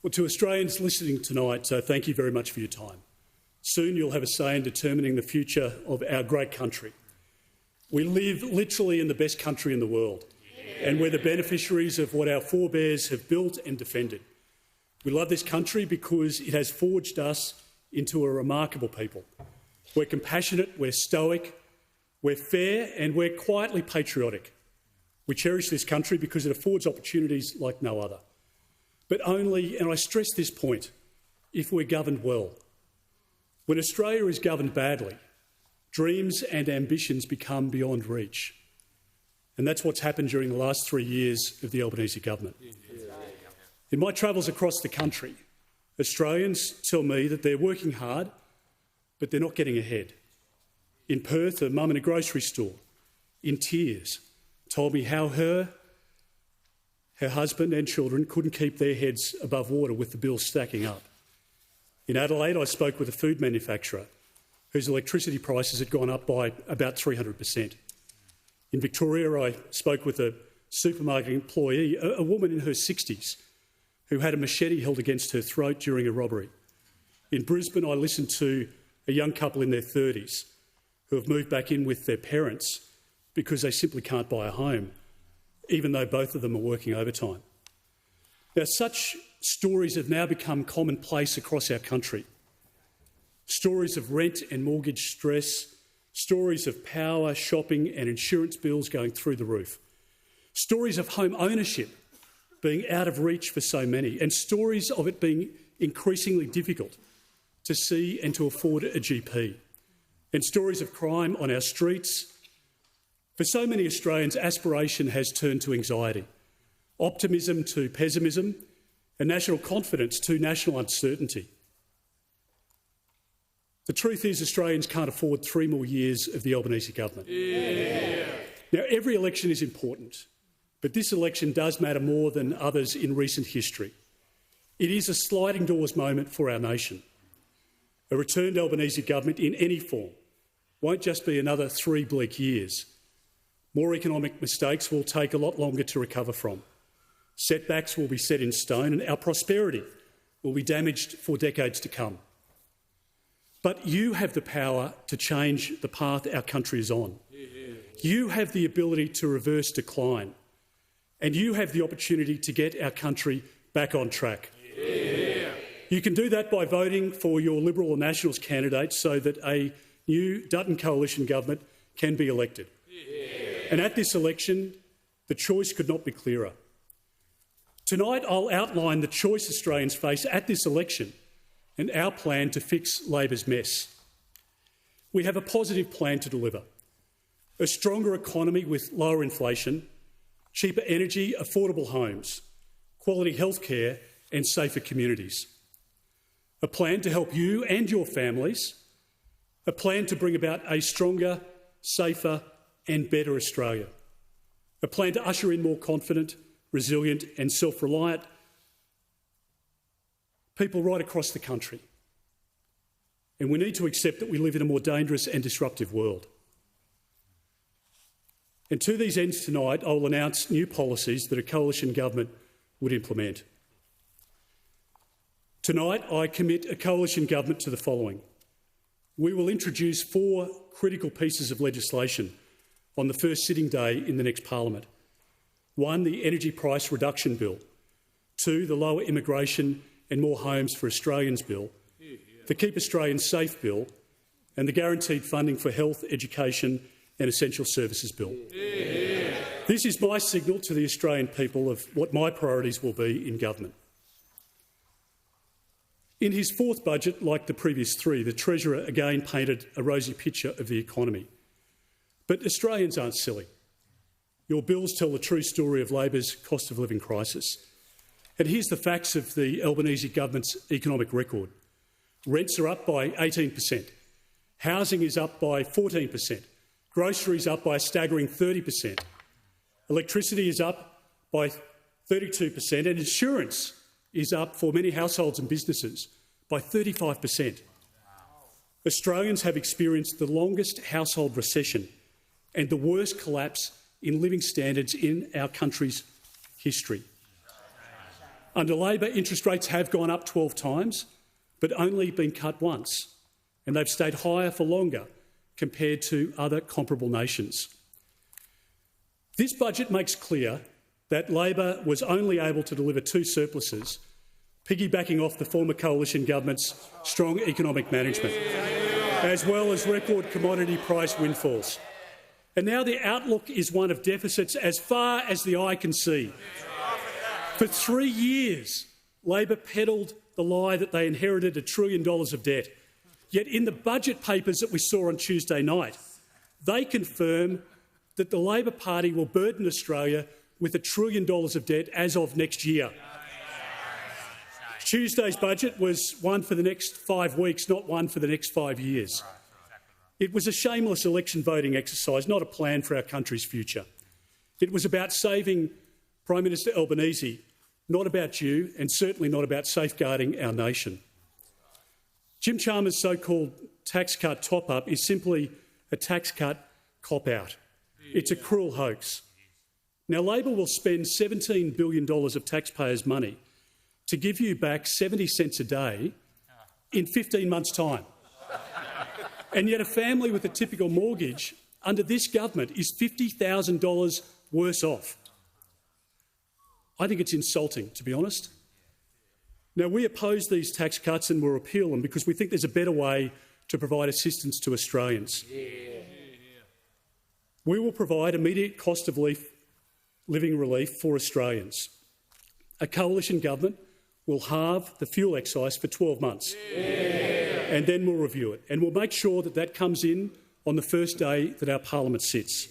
Well, to Australians listening tonight, thank you very much for your time. Soon you'll have a say in determining the future of our great country. We live literally in the best country in the world, and we're the beneficiaries of what our forebears have built and defended. We love this country because it has forged us into a remarkable people. We're compassionate, we're stoic, we're fair, and we're quietly patriotic. We cherish this country because it affords opportunities like no other. But only, and I stress this point, if we're governed well. When Australia is governed badly, dreams and ambitions become beyond reach. And that's what's happened during the last 3 years of the Albanese government. In my travels across the country, Australians tell me that they're working hard, but they're not getting ahead. In Perth, a mum in a grocery store, in tears, told me how her husband and children couldn't keep their heads above water with the bills stacking up. In Adelaide, I spoke with a food manufacturer whose electricity prices had gone up by about 300%. In Victoria, I spoke with a supermarket employee, a woman in her 60s, who had a machete held against her throat during a robbery. In Brisbane, I listened to a young couple in their 30s who have moved back in with their parents because they simply can't buy a home, even though both of them are working overtime. Now, such stories have now become commonplace across our country. Stories of rent and mortgage stress, stories of power, shopping and insurance bills going through the roof, stories of home ownership being out of reach for so many, and stories of it being increasingly difficult to see and to afford a GP, and stories of crime on our streets. For so many Australians, aspiration has turned to anxiety, optimism to pessimism, and national confidence to national uncertainty. The truth is Australians can't afford 3 more years of the Albanese government. Yeah. Now, every election is important, but this election does matter more than others in recent history. It is a sliding doors moment for our nation. A returned Albanese government in any form won't just be another 3 bleak years. More economic mistakes will take a lot longer to recover from. Setbacks will be set in stone and our prosperity will be damaged for decades to come. But you have the power to change the path our country is on. You have the ability to reverse decline, and you have the opportunity to get our country back on track. You can do that by voting for your Liberal or Nationals candidate so that a new Dutton coalition government can be elected. And at this election, the choice could not be clearer. Tonight, I'll outline the choice Australians face at this election and our plan to fix Labor's mess. We have a positive plan to deliver: a stronger economy with lower inflation, cheaper energy, affordable homes, quality healthcare and safer communities. A plan to help you and your families. A plan to bring about a stronger, safer and better Australia. A plan to usher in more confident, resilient and self-reliant people right across the country. And we need to accept that we live in a more dangerous and disruptive world. And to these ends tonight, I will announce new policies that a coalition government would implement. Tonight, I commit a coalition government to the following. We will introduce 4 critical pieces of legislation on the first sitting day in the next parliament. 1, the Energy Price Reduction Bill. 2, the Lower Immigration and More Homes for Australians Bill. The Keep Australians Safe Bill. And the Guaranteed Funding for Health, Education and Essential Services Bill. This is my signal to the Australian people of what my priorities will be in government. In his 4th budget, like the previous 3, the Treasurer again painted a rosy picture of the economy. But Australians aren't silly. Your bills tell the true story of Labor's cost of living crisis. And here's the facts of the Albanese government's economic record. Rents are up by 18%. Housing is up by 14%. Groceries up by a staggering 30%. Electricity is up by 32%. And insurance is up for many households and businesses by 35%. Australians have experienced the longest household recession and the worst collapse in living standards in our country's history. Under Labor, interest rates have gone up 12 times, but only been cut once, and they've stayed higher for longer compared to other comparable nations. This budget makes clear that Labor was only able to deliver 2 surpluses, piggybacking off the former coalition government's strong economic management, as well as record commodity price windfalls. And now the outlook is one of deficits as far as the eye can see. For 3 years, Labor peddled the lie that they inherited $1 trillion of debt. Yet in the budget papers that we saw on Tuesday night, they confirm that the Labor Party will burden Australia with $1 trillion of debt as of next year. Tuesday's budget was one for the next 5 weeks, not one for the next 5 years. It was a shameless election voting exercise, not a plan for our country's future. It was about saving Prime Minister Albanese, not about you, and certainly not about safeguarding our nation. Jim Chalmers' so-called tax cut top-up is simply a tax cut cop-out. It's a cruel hoax. Now, Labor will spend $17 billion of taxpayers' money to give you back 70 cents a day in 15 months' time. And yet a family with a typical mortgage under this government is $50,000 worse off. I think it's insulting, to be honest. Now, we oppose these tax cuts and will repeal them because we think there's a better way to provide assistance to Australians. We will provide immediate cost of living relief for Australians. A coalition government will halve the fuel excise for 12 months and then we'll review it. And we'll make sure that that comes in on the first day that our parliament sits.